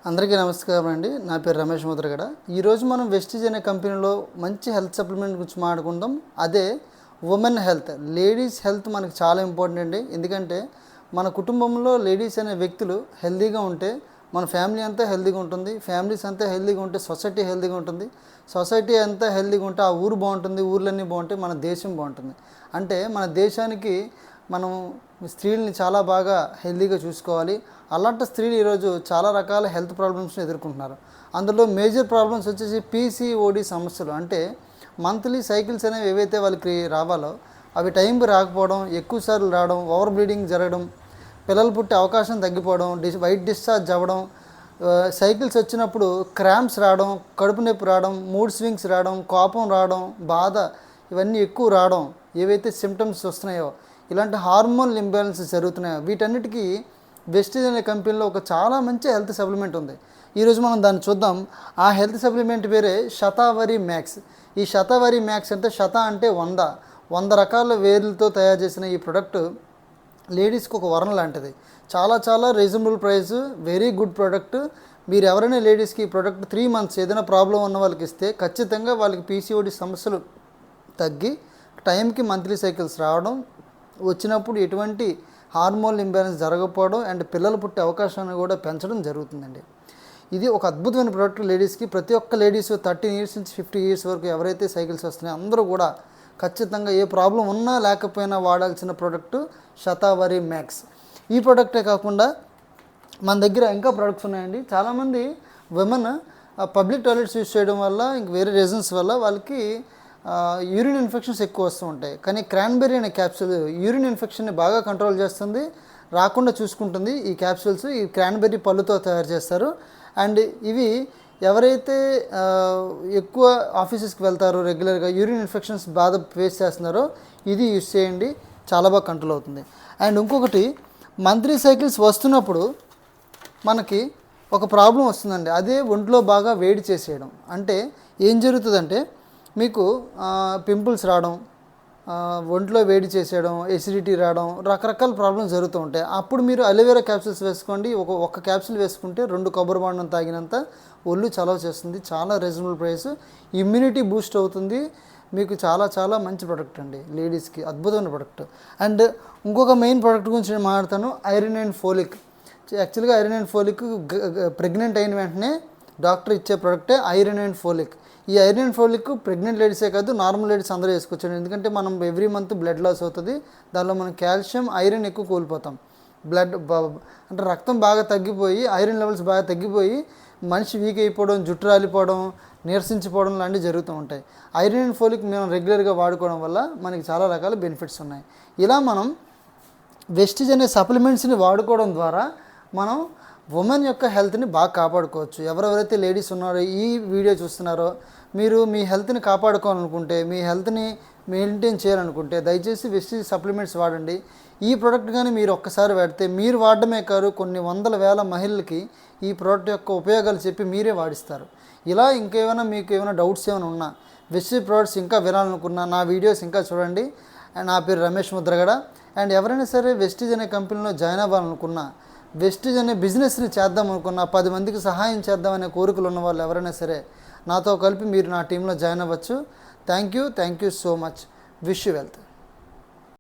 అందరికీ నమస్కారం అండి. నా పేరు రమేష్ ముద్రగడ. ఈరోజు మనం వెస్టీజ్ అనే కంపెనీలో మంచి హెల్త్ సప్లిమెంట్ గురించి మాట్లాడుకుందాం. అదే ఉమెన్ హెల్త్, లేడీస్ హెల్త్ మనకు చాలా ఇంపార్టెంట్ అండి. ఎందుకంటే మన కుటుంబంలో లేడీస్ అనే వ్యక్తులు హెల్తీగా ఉంటే మన ఫ్యామిలీ అంతా హెల్తీగా ఉంటుంది. ఫ్యామిలీస్ అంతా హెల్తీగా ఉంటే సొసైటీ హెల్తీగా ఉంటుంది. సొసైటీ అంతా హెల్తీగా ఉంటే ఆ ఊరు బాగుంటుంది. ఊర్లన్నీ బాగుంటాయి, మన దేశం బాగుంటుంది. అంటే మన దేశానికి మనం స్త్రీలని చాలా బాగా హెల్తీగా చూసుకోవాలి. అలాంటి స్త్రీలు ఈరోజు చాలా రకాల హెల్త్ ప్రాబ్లమ్స్ని ఎదుర్కొంటున్నారు. అందులో మేజర్ ప్రాబ్లమ్స్ వచ్చేసి పీసీఓడి సమస్యలు. అంటే మంత్లీ సైకిల్స్ అనేవి ఏవైతే వాళ్ళకి రావాలో అవి టైంకి రాకపోవడం, ఎక్కువసార్లు రావడం, ఓవర్ బ్లీడింగ్ జరగడం, పిల్లలు పుట్టే అవకాశం తగ్గిపోవడం, వైట్ డిశ్చార్జ్ అవ్వడం, సైకిల్స్ వచ్చినప్పుడు క్రాంప్స్ రావడం, కడుపు నొప్పి రావడం, మూడ్ స్వింగ్స్ రావడం, కోపం రావడం, బాధ, ఇవన్నీ ఎక్కువ రావడం, ఏవైతే సిమ్టమ్స్ వస్తున్నాయో, ఇలాంటి హార్మోన్ ఇంబ్యాలెన్స్ జరుగుతున్నాయో వీటన్నిటికీ వెస్టీజ్ అనే కంపెనీలో ఒక చాలా మంచి హెల్త్ సప్లిమెంట్ ఉంది. ఈరోజు మనం దాన్ని చూద్దాం. ఆ హెల్త్ సప్లిమెంట్ పేరే శతావరి మ్యాక్స్. ఈ శతావరి మ్యాక్స్ అంటే అంటే 100 రకాల వేర్లతో తయారు చేసిన ఈ ప్రోడక్ట్ లేడీస్కి ఒక వరం లాంటిది. చాలా reasonable price, very good product. మీరు ఎవరైనా లేడీస్కి ఈ ప్రోడక్ట్ 3 months ఏదైనా ప్రాబ్లం ఉన్న వాళ్ళకి ఇస్తే ఖచ్చితంగా వాళ్ళకి పీసీఓడి సమస్యలు తగ్గి టైంకి మంత్లీ సైకిల్స్ రావడం, వచ్చినప్పుడు ఎటువంటి హార్మోన్ ఇంబ్యాలెన్స్ జరగకపోవడం అండ్ పిల్లలు పుట్టే అవకాశాన్ని కూడా పెంచడం జరుగుతుందండి. ఇది ఒక అద్భుతమైన ప్రోడక్ట్ లేడీస్కి. ప్రతి ఒక్క లేడీస్ 13 years నుంచి 50 years వరకు ఎవరైతే సైకిల్స్ వస్తున్నాయో అందరూ కూడా ఖచ్చితంగా ఏ ప్రాబ్లం ఉన్నా లేకపోయినా వాడాల్సిన ప్రోడక్ట్ శతావరి మ్యాక్స్. ఈ ప్రోడక్టే కాకుండా మన దగ్గర ఇంకా ప్రోడక్ట్స్ ఉన్నాయండి. చాలామంది విమెన్ పబ్లిక్ టాయిలెట్స్ యూజ్ చేయడం వల్ల ఇంక వేరే రీజన్స్ వల్ల వాళ్ళకి యూరిన్ ఇన్ఫెక్షన్స్ ఎక్కువ వస్తూ ఉంటాయి. కానీ క్రాన్బెర్రీ అనే క్యాప్సూల్ యూరిన్ ఇన్ఫెక్షన్ని బాగా కంట్రోల్ చేస్తుంది, రాకుండా చూసుకుంటుంది. ఈ క్యాప్సూల్స్ ఈ క్రాన్బెర్రీ పళ్ళుతో తయారు చేస్తారు. అండ్ ఇవి ఎవరైతే ఎక్కువ ఆఫీసెస్కి వెళ్తారో రెగ్యులర్గా యూరిన్ ఇన్ఫెక్షన్స్ బాధ ఫేస్ చేస్తున్నారో ఇది యూజ్ చేయండి, చాలా బాగా కంట్రోల్ అవుతుంది. అండ్ ఇంకొకటి, మంత్లీ సైకిల్స్ వస్తున్నప్పుడు మనకి ఒక ప్రాబ్లం వస్తుందండి. అదే ఒంట్లో బాగా వేడి చేసేయడం. అంటే ఏం జరుగుతుందంటే మీకు పింపుల్స్ రావడం, ఒంట్లో వేడి చేసేయడం, ఎసిడిటీ రావడం, రకరకాల ప్రాబ్లమ్స్ జరుగుతూ ఉంటాయి. అప్పుడు మీరు అలోవెరా క్యాప్సూల్స్ వేసుకోండి. ఒక్క క్యాప్సూల్ వేసుకుంటే 2 కొబ్బరి బొండం తాగినంత ఒళ్ళు చలవ చేస్తుంది. చాలా రీజనబుల్ ప్రైస్, ఇమ్యూనిటీ బూస్ట్ అవుతుంది. మీకు చాలా మంచి ప్రోడక్ట్ అండి, లేడీస్కి అద్భుతమైన ప్రోడక్ట్. అండ్ ఇంకొక మెయిన్ ప్రోడక్ట్ గురించి నేను మాట్లాడతాను, ఐరన్ అండ్ ఫోలిక్. యాక్చువల్గా ఐరన్ అండ్ ఫోలిక్ ప్రెగ్నెంట్ అయిన వెంటనే డాక్టర్ ఇచ్చే ప్రోడక్టే ఐరన్ అండ్ ఫోలిక్. ఈ ఐరన్ అండ్ ఫోలిక్ ప్రెగ్నెంట్ లేడీసే కాదు, నార్మల్ లేడీస్ అందరూ వేసుకోవచ్చు. ఎందుకంటే మనం ఎవ్రీ మంత్ బ్లడ్ లాస్ అవుతుంది. దానిలో మనం కాల్షియం, ఐరన్ ఎక్కువ కోల్పోతాం. అంటే రక్తం బాగా తగ్గిపోయి ఐరన్ లెవెల్స్ బాగా తగ్గిపోయి మనిషి వీక్ అయిపోవడం, జుట్టు రాలిపోవడం, నీరసించిపోవడం లాంటివి జరుగుతూ ఉంటాయి. ఐరన్ అండ్ ఫోలిక్ మనం రెగ్యులర్గా వాడుకోవడం వల్ల మనకి చాలా రకాల బెనిఫిట్స్ ఉన్నాయి. ఇలా మనం వెస్టీజ్ అనే సప్లిమెంట్స్ని వాడుకోవడం ద్వారా మనం ఉమెన్ యొక్క హెల్త్ని బాగా కాపాడుకోవచ్చు. ఎవరెవరైతే లేడీస్ ఉన్నారో ఈ వీడియో చూస్తున్నారో మీరు మీ హెల్త్ని కాపాడుకోవాలనుకుంటే, మీ హెల్త్ని మెయింటైన్ చేయాలనుకుంటే దయచేసి వెస్టీజ్ సప్లిమెంట్స్ వాడండి. ఈ ప్రోడక్ట్ కానీ మీరు ఒక్కసారి వాడితే మీరు వాడడమే కాదు, కొన్ని వందల వేల మహిళలకి ఈ ప్రోడక్ట్ యొక్క ఉపయోగాలు చెప్పి మీరే వాడిస్తారు. ఇలా ఇంకేమైనా మీకు ఏమైనా డౌట్స్ ఏమైనా ఉన్నా, వెస్టీజ్ ప్రోడక్ట్స్ ఇంకా వినాలనుకున్నా నా వీడియోస్ ఇంకా చూడండి. అండ్ నా పేరు రమేష్ ముద్రగడ. అండ్ ఎవరైనా సరే వెస్టీజ్ అనే కంపెనీలో జాయిన్ అవ్వాలనుకున్నా, వెస్టీజ్ అనే బిజినెస్ని చేద్దాం అనుకున్న, 10 మందికి సహాయం చేద్దామనే కోరికలు ఉన్న వాళ్ళు ఎవరైనా సరే నాతో కలిపి మీరు నా టీంలో జాయిన్ అవ్వచ్చు. Thank you so much. Wish you wealth.